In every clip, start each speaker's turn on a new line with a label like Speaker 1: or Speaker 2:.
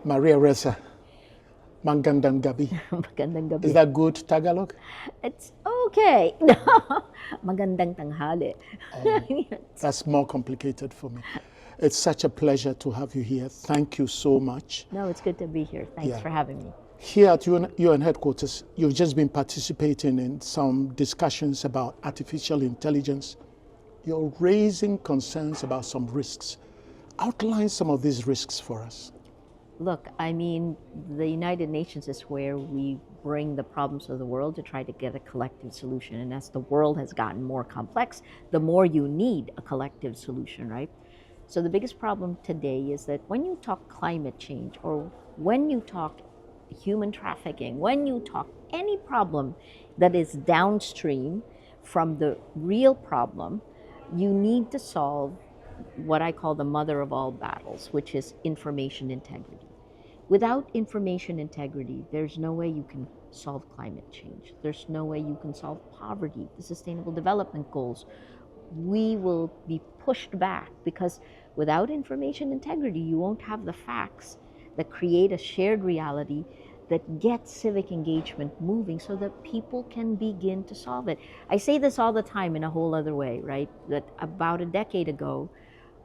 Speaker 1: Maria Ressa, Magandang Gabi.
Speaker 2: Magandang gabi.
Speaker 1: Is that good Tagalog?
Speaker 2: It's okay. Magandang tanghali.
Speaker 1: That's more complicated for me. It's such a pleasure to have you here. Thank you so much.
Speaker 2: No, it's good to be here. Thanks for having me.
Speaker 1: Here at UN headquarters, you've just been participating in some discussions about artificial intelligence. You're raising concerns about some risks. Outline some of these risks for us.
Speaker 2: Look, I mean, the United Nations is where we bring the problems of the world to try to get a collective solution. And as the world has gotten more complex, the more you need a collective solution, right? So the biggest problem today is that when you talk climate change or when you talk human trafficking, when you talk any problem that is downstream from the real problem, you need to solve what I call the mother of all battles, which is information integrity. Without information integrity, there's no way you can solve climate change. There's no way you can solve poverty, the Sustainable Development Goals. We will be pushed back because without information integrity, you won't have the facts that create a shared reality that gets civic engagement moving so that people can begin to solve it. I say this all the time in a whole other way, right? That about a decade ago,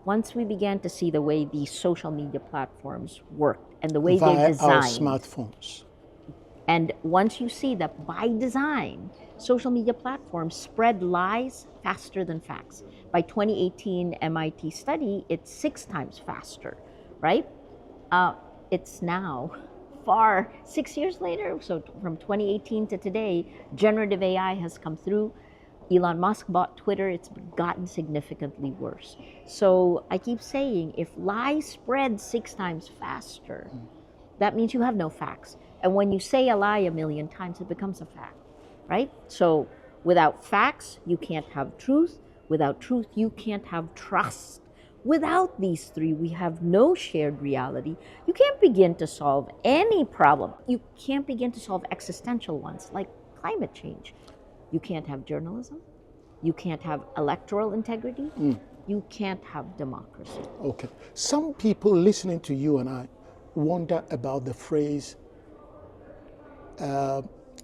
Speaker 2: once we began to see the way these social media platforms worked and the way they're designed.
Speaker 1: Our smartphones.
Speaker 2: And once you see that by design, social media platforms spread lies faster than facts. By 2018 MIT study, it's 6 times faster, right? It's now 6 years later, so from 2018 to today, generative AI has come through. Elon Musk bought Twitter, it's gotten significantly worse. So I keep saying, if lies spread 6 times faster, that means you have no facts. And when you say a lie 1,000,000 times, it becomes a fact, right? So without facts, you can't have truth. Without truth, you can't have trust. Without these 3, we have no shared reality. You can't begin to solve any problem. You can't begin to solve existential ones like climate change. You can't have journalism. You can't have electoral integrity. You can't have democracy.
Speaker 1: Okay. Some people listening to you and I wonder about the phrase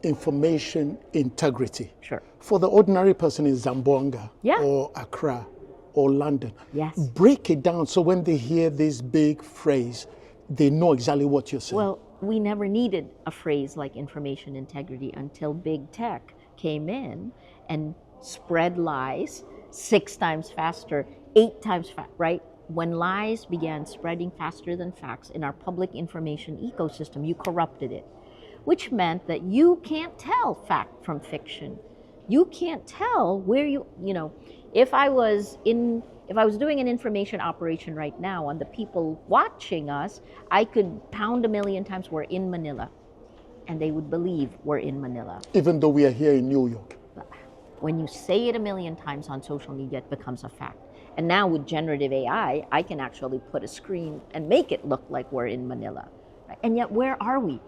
Speaker 1: information integrity.
Speaker 2: Sure.
Speaker 1: For the ordinary person in Zamboanga
Speaker 2: Yeah.
Speaker 1: or Accra or London.
Speaker 2: Yes.
Speaker 1: Break it down so when they hear this big phrase, they know exactly what you're saying.
Speaker 2: Well, we never needed a phrase like information integrity until big tech came in and spread lies 6 times faster, 8 times right? When lies began spreading faster than facts in our public information ecosystem, you corrupted it, which meant that you can't tell fact from fiction. You can't tell where if I was doing an information operation right now on the people watching us, I could pound 1,000,000 times we're in Manila. And they would believe we're in Manila.
Speaker 1: Even though we are here in New York.
Speaker 2: When you say it 1,000,000 times on social media, it becomes a fact. And now with generative AI, I can actually put a screen and make it look like we're in Manila. Right? And yet, where are we?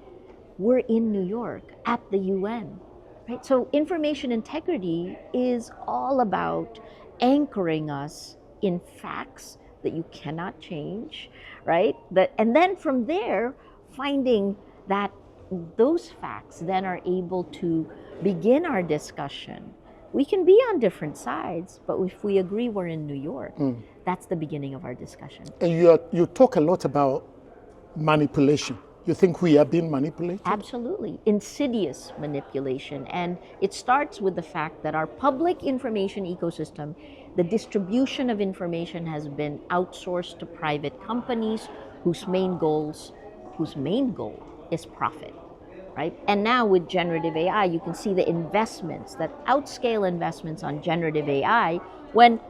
Speaker 2: We're in New York at the UN. Right? So information integrity is all about anchoring us in facts that you cannot change, right? And then from there, finding that those facts then are able to begin our discussion. We can be on different sides, but if we agree we're in New York, that's the beginning of our discussion.
Speaker 1: And you talk a lot about manipulation. You think we are being manipulated?
Speaker 2: Absolutely. Insidious manipulation. And it starts with the fact that our public information ecosystem, the distribution of information has been outsourced to private companies whose main goal is profit. Right? And now with generative AI, you can see the investments, that outscale investments on generative AI when,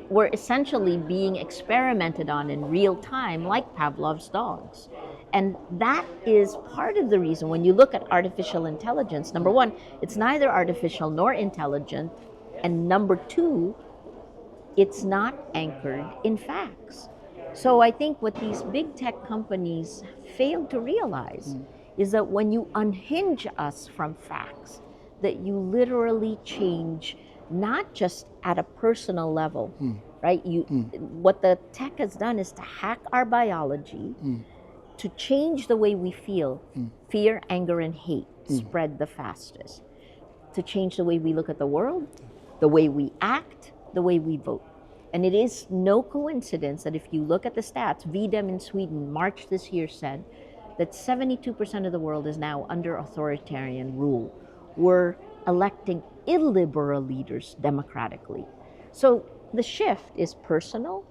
Speaker 2: we're essentially being experimented on in real time like Pavlov's dogs. And that is part of the reason when you look at artificial intelligence, number 1, it's neither artificial nor intelligent. And number 2, it's not anchored in facts. So I think what these big tech companies fail to realize is that when you unhinge us from facts, that you literally change not just at a personal level, right? What the tech has done is to hack our biology to change the way we feel, fear, anger, and hate spread the fastest. To change the way we look at the world, the way we act, the way we vote. And it is no coincidence that if you look at the stats, VDEM in Sweden, March this year, said that 72% of the world is now under authoritarian rule. We're electing illiberal leaders democratically. So the shift is personal,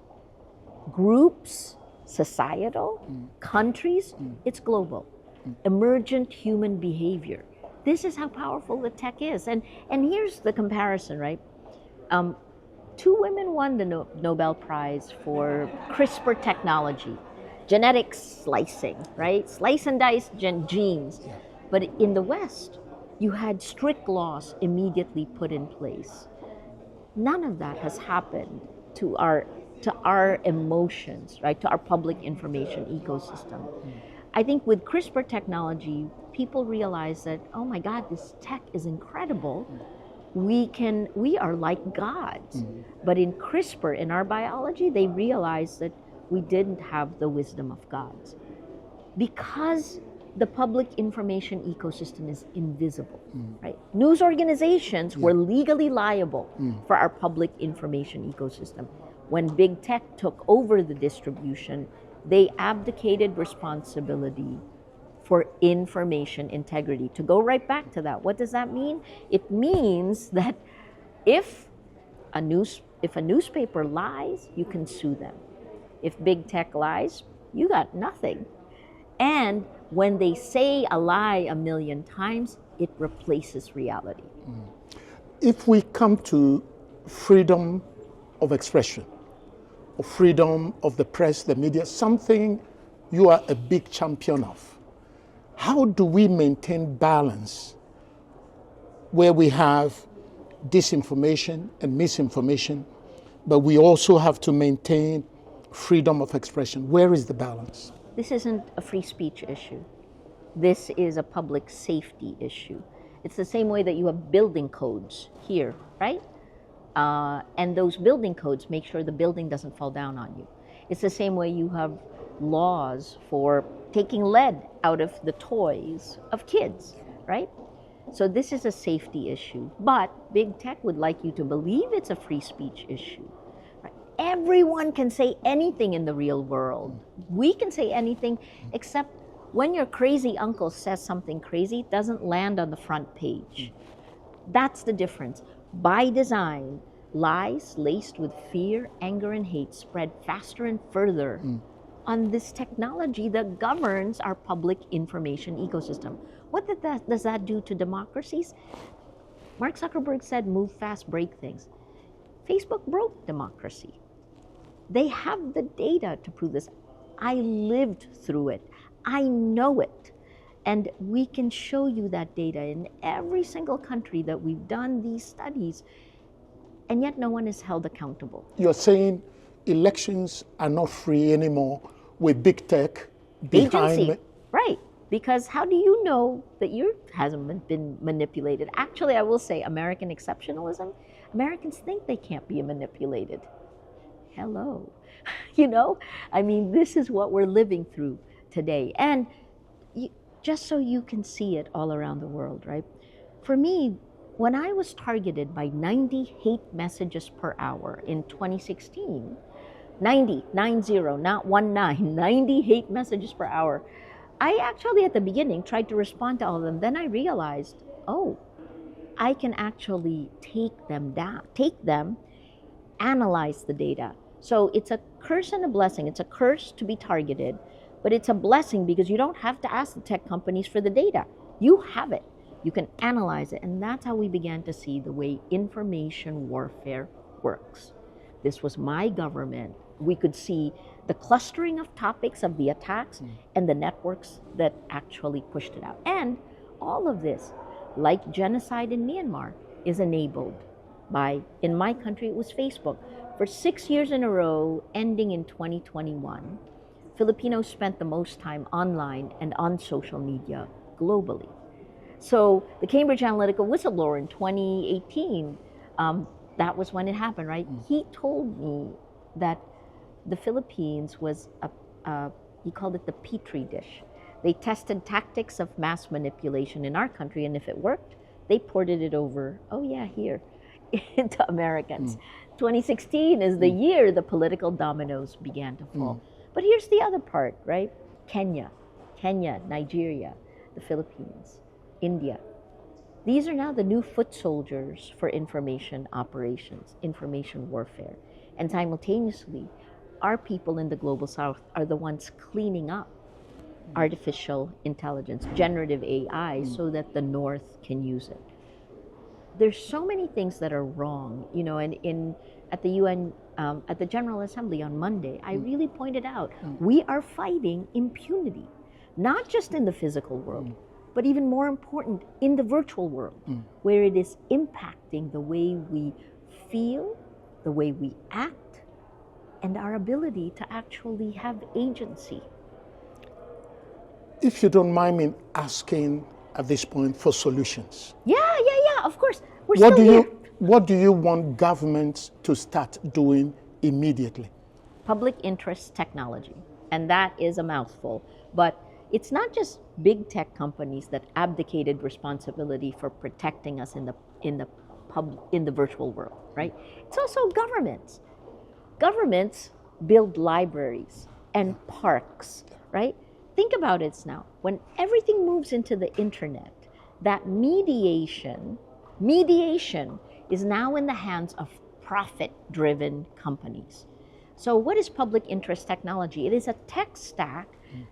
Speaker 2: groups, societal, countries, it's global. Emergent human behavior. This is how powerful the tech is. And here's the comparison, right? 2 women won the Nobel Prize for CRISPR technology, genetic slicing, right? Slice and dice genes. But in the West, you had strict laws immediately put in place. None of that has happened to our emotions, right? To our public information ecosystem. I think with CRISPR technology, people realize that, oh my God, this tech is incredible. We are like gods. But in CRISPR, in our biology, they realized that we didn't have the wisdom of gods. Because the public information ecosystem is invisible, right? News organizations were legally liable for our public information ecosystem. When big tech took over the distribution, they abdicated responsibility for information integrity. To go right back to that, what does that mean? It means that if a newspaper lies, you can sue them. If big tech lies, you got nothing. And when they say a lie a million times, it replaces reality.
Speaker 1: If we come to freedom of expression, or freedom of the press, the media, something you are a big champion of, how do we maintain balance where we have disinformation and misinformation, but we also have to maintain freedom of expression? Where is the balance?
Speaker 2: This isn't a free speech issue. This is a public safety issue. It's the same way that you have building codes here, right? And those building codes make sure the building doesn't fall down on you. It's the same way you have laws for taking lead out of the toys of kids, right? So this is a safety issue. But big tech would like you to believe it's a free speech issue. Right? Everyone can say anything in the real world. We can say anything, except when your crazy uncle says something crazy, it doesn't land on the front page. That's the difference. By design, lies laced with fear, anger, and hate spread faster and further on this technology that governs our public information ecosystem. What does that do to democracies? Mark Zuckerberg said, move fast, break things. Facebook broke democracy. They have the data to prove this. I lived through it. I know it. And we can show you that data in every single country that we've done these studies, and yet no one is held accountable.
Speaker 1: You're saying elections are not free anymore with big tech behind
Speaker 2: agency, right? Because how do you know that yours hasn't been manipulated? Actually, I will say American exceptionalism, Americans think they can't be manipulated. Hello. You know, I mean, this is what we're living through today. And just so you can see it all around the world, right? For me, when I was targeted by 90 hate messages per hour in 2016, 90, not 19, 90 hate messages per hour, I actually at the beginning tried to respond to all of them. Then I realized, oh, I can actually take them, analyze the data. So it's a curse and a blessing. It's a curse to be targeted, but it's a blessing because you don't have to ask the tech companies for the data. You have it. You can analyze it. And that's how we began to see the way information warfare works. This was my government. We could see the clustering of topics of the attacks and the networks that actually pushed it out. And all of this, like genocide in Myanmar, is enabled by, in my country, it was Facebook. For 6 years in a row, ending in 2021, Filipinos spent the most time online and on social media globally. So the Cambridge Analytica whistleblower in 2018, that was when it happened, right? He told me that the Philippines was a He called it the Petri dish. They tested tactics of mass manipulation in our country, and if it worked, they ported it over, oh yeah, here, into Americans. 2016 is the year the political dominoes began to fall. But here's the other part, right? Kenya, Nigeria, the Philippines, India. These are now the new foot soldiers for information operations, information warfare. And simultaneously, our people in the global south are the ones cleaning up artificial intelligence, generative AI, so that the north can use it. There's so many things that are wrong, and at the UN, at the General Assembly on Monday, I really pointed out, we are fighting impunity, not just in the physical world, but even more important, in the virtual world, where it is impacting the way we feel, the way we act, and our ability to actually have agency.
Speaker 1: If you don't mind me asking at this point for solutions.
Speaker 2: Yeah, of course. We're still here.
Speaker 1: What do you want governments to start doing immediately?
Speaker 2: Public interest technology, and that is a mouthful, but it's not just big tech companies that abdicated responsibility for protecting us in the virtual world, right? It's also governments. Governments build libraries and parks, right? Think about it now. When everything moves into the internet, that mediation is now in the hands of profit-driven companies. So what is public interest technology? It is a tech stack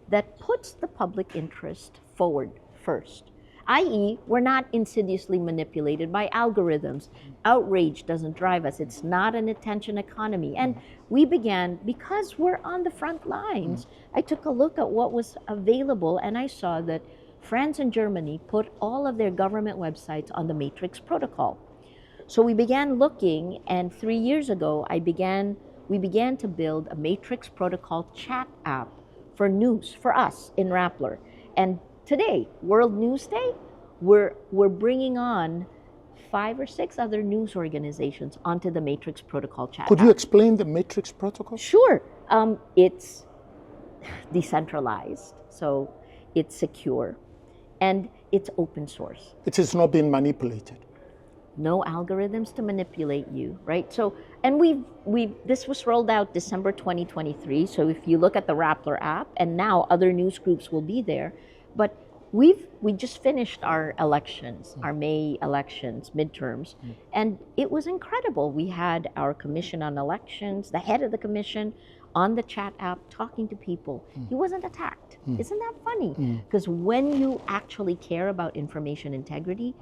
Speaker 2: that puts the public interest forward first, i.e., we're not insidiously manipulated by algorithms. Outrage doesn't drive us. It's not an attention economy. And we began, because we're on the front lines, I took a look at what was available, and I saw that France and Germany put all of their government websites on the Matrix protocol. So we began looking, and 3 years ago, we began to build a Matrix protocol chat app for news, for us in Rappler. And today, World News Day, we're bringing on 5 or 6 other news organizations onto the Matrix protocol chat
Speaker 1: Could
Speaker 2: app.
Speaker 1: you explain the Matrix protocol?
Speaker 2: Sure. It's decentralized, so it's secure, and it's open source.
Speaker 1: It is not being manipulated.
Speaker 2: No algorithms to manipulate you, right? So, and this was rolled out December 2023. So if you look at the Rappler app, and now other news groups will be there, but we just finished our elections, our May elections, midterms, and it was incredible. We had our commission on elections, the head of the commission, on the chat app talking to people. He wasn't attacked. Isn't that funny? Because when you actually care about information integrity,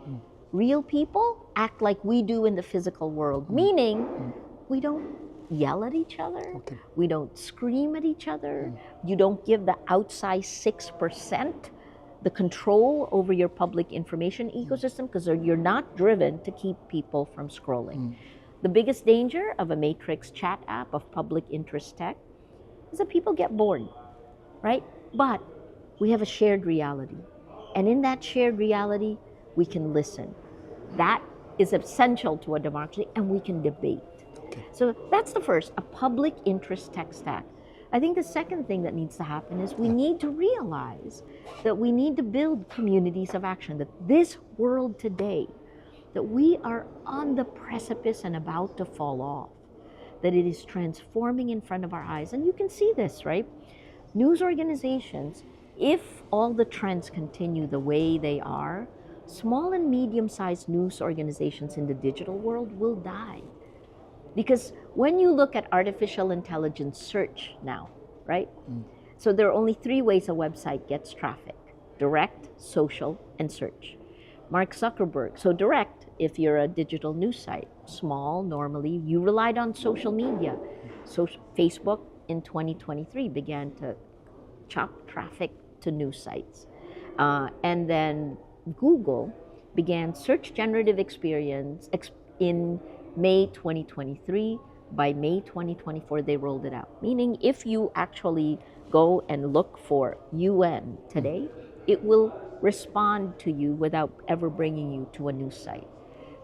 Speaker 2: real people act like we do in the physical world, meaning we don't yell at each other, we don't scream at each other, you don't give the outsized 6% the control over your public information ecosystem, because you're not driven to keep people from scrolling. The biggest danger of a Matrix chat app of public interest tech is that people get bored, right? But we have a shared reality. And in that shared reality, we can listen. That is essential to a democracy, and we can debate. So that's the first, a public interest tech stack. I think the second thing that needs to happen is we need to realize that we need to build communities of action, that this world today, that we are on the precipice and about to fall off, that it is transforming in front of our eyes. And you can see this, right? News organizations, if all the trends continue the way they are, small and medium-sized news organizations in the digital world will die. Because when you look at artificial intelligence search now, right? So there are only 3 ways a website gets traffic: direct, social, and search. Mark Zuckerberg, so direct, if you're a digital news site, small, normally, you relied on social media. So Facebook in 2023 began to chop traffic to news sites. And then Google began search generative experience in May 2023. By May 2024, they rolled it out. Meaning, if you actually go and look for UN today, it will respond to you without ever bringing you to a news site.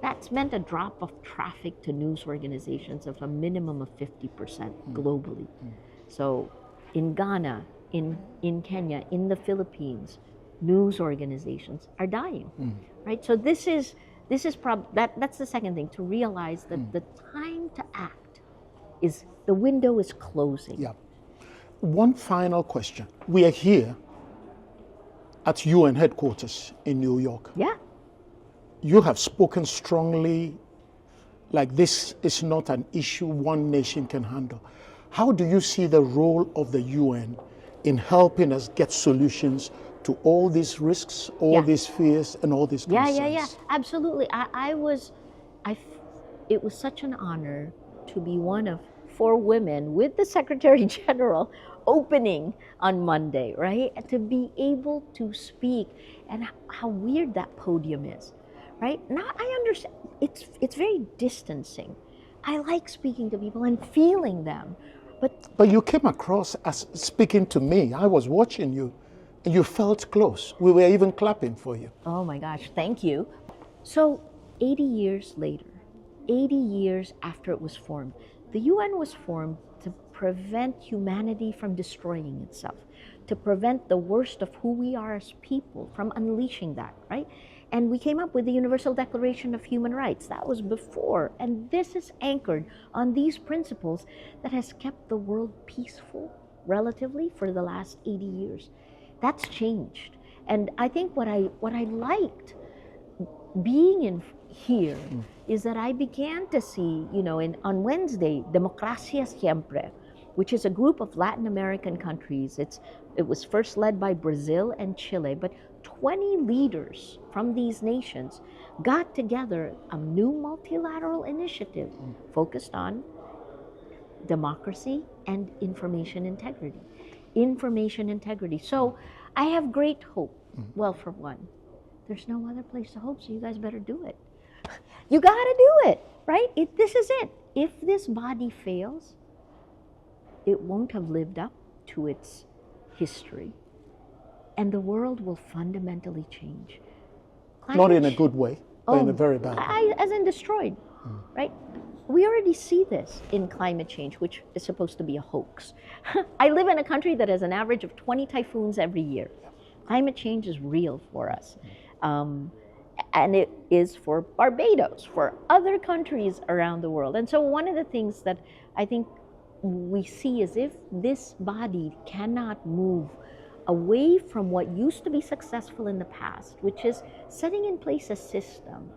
Speaker 2: That's meant a drop of traffic to news organizations of a minimum of 50% globally. So in Ghana, in Kenya, in the Philippines, news organizations are dying, right? So that's the second thing, to realize that the time to act is, the window is closing.
Speaker 1: Yeah. One final question. We are here at UN headquarters in New York.
Speaker 2: Yeah.
Speaker 1: You have spoken strongly, like this is not an issue one nation can handle. How do you see the role of the UN in helping us get solutions to all these risks, all these fears, and all these concerns?
Speaker 2: Yeah. Absolutely. It was such an honor to be one of 4 women with the Secretary General opening on Monday, right? To be able to speak, and how weird that podium is, right? Now I understand, it's very distancing. I like speaking to people and feeling them, but
Speaker 1: you came across as speaking to me. I was watching you, and you felt close. We were even clapping for you.
Speaker 2: Oh my gosh, thank you. So 80 years later, 80 years after it was formed, the UN was formed to prevent humanity from destroying itself, to prevent the worst of who we are as people from unleashing that, right? And we came up with the Universal Declaration of Human Rights. That was before. And this is anchored on these principles that has kept the world peaceful, relatively, for the last 80 years. That's changed. And I think what I liked being in here is that I began to see, on Wednesday, Democracia Siempre, which is a group of Latin American countries. It was first led by Brazil and Chile, but 20 leaders from these nations got together a new multilateral initiative focused on democracy and information integrity. Information integrity. So I have great hope. Well, for one, there's no other place to hope, so you guys better do it. You gotta do it, right? This is it. If this body fails, it won't have lived up to its history, and the world will fundamentally change.
Speaker 1: Not in a good way, but in a very bad way.
Speaker 2: As in destroyed, right? We already see this in climate change, which is supposed to be a hoax. I live in a country that has an average of 20 typhoons every year. Climate change is real for us. And it is for Barbados, for other countries around the world. And so one of the things that I think we see is, if this body cannot move away from what used to be successful in the past, which is setting in place a system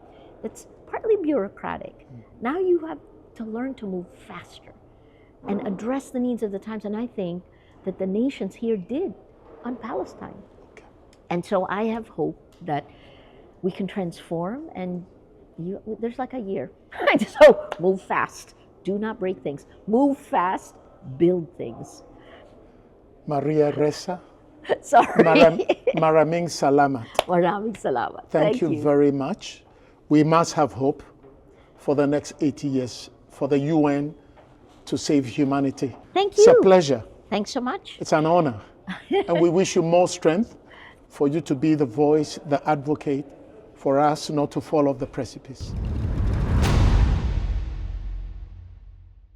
Speaker 2: that's partly bureaucratic. Now you have to learn to move faster and address the needs of the times. And I think that the nations here did on Palestine. And so I have hope that we can transform, and there's like a year. So move fast. Do not break things. Move fast. Build things.
Speaker 1: Maria Ressa.
Speaker 2: Sorry.
Speaker 1: Maraming Salamat.
Speaker 2: Maraming salamat.
Speaker 1: Thank you very much. We must have hope for the next 80 years for the UN to save humanity.
Speaker 2: Thank you.
Speaker 1: It's a pleasure.
Speaker 2: Thanks so much.
Speaker 1: It's an honor. And we wish you more strength for you to be the voice, the advocate, for us not to fall off the precipice.